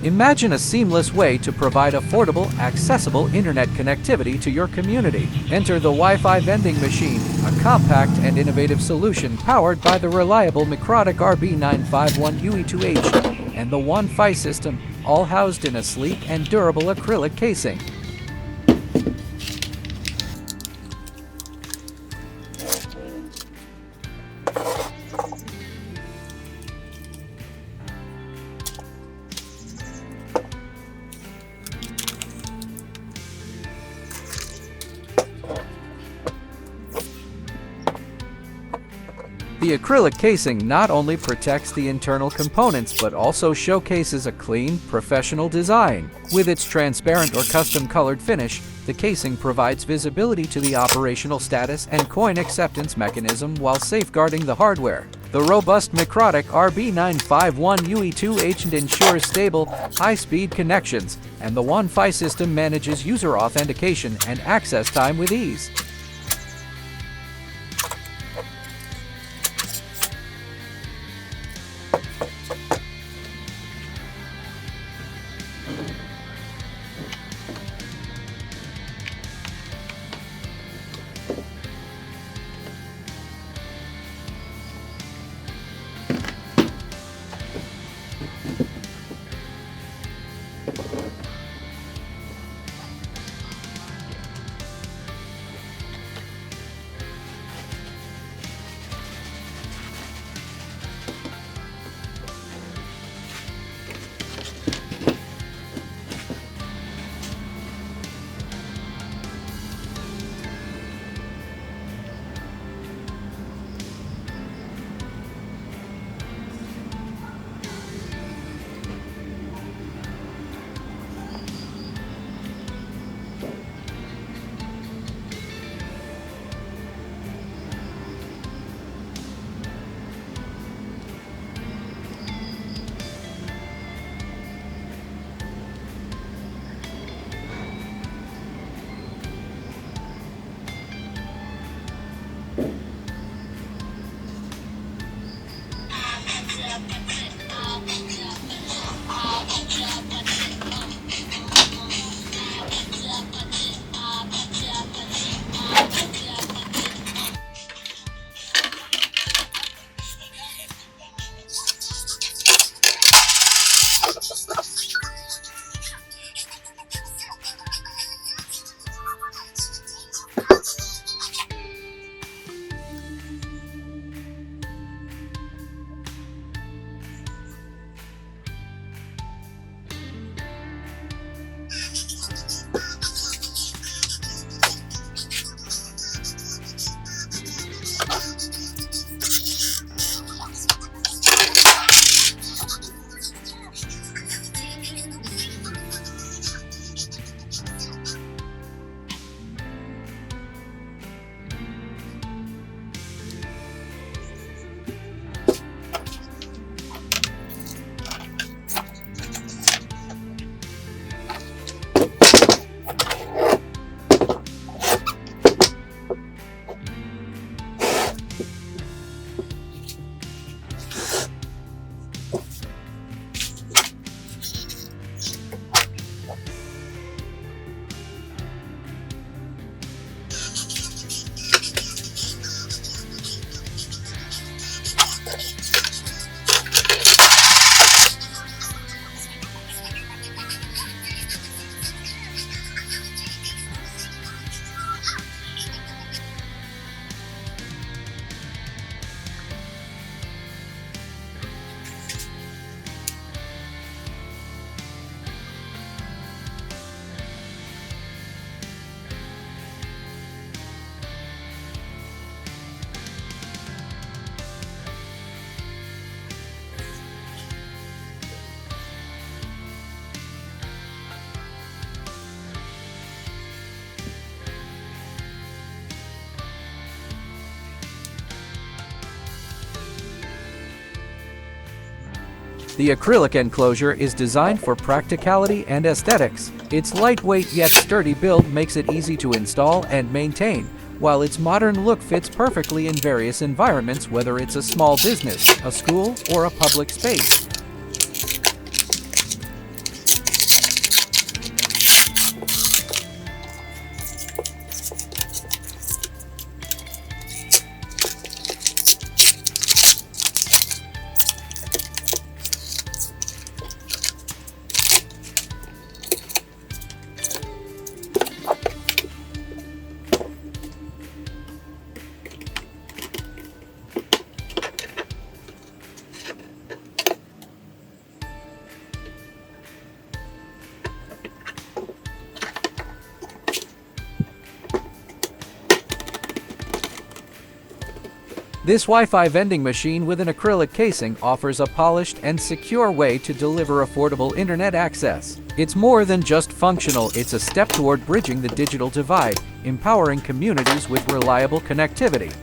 Imagine a seamless way to provide affordable, accessible internet connectivity to your community. Enter the Wi-Fi vending machine, a compact and innovative solution powered by the reliable MikroTik RB951Ui-2HnD and the JuanFi system, all housed in a sleek and durable acrylic casing. The acrylic casing not only protects the internal components but also showcases a clean, professional design. With its transparent or custom-colored finish, the casing provides visibility to the operational status and coin acceptance mechanism while safeguarding the hardware. The robust MikroTik RB951Ui-2HnD ensures stable, high-speed connections, and the JuanFi system manages user authentication and access time with ease. The acrylic enclosure is designed for practicality and aesthetics. Its lightweight yet sturdy build makes it easy to install and maintain, while its modern look fits perfectly in various environments, whether it's a small business, a school, or a public space. This Wi-Fi vending machine with an acrylic casing offers a polished and secure way to deliver affordable internet access. It's more than just functional, it's a step toward bridging the digital divide, empowering communities with reliable connectivity.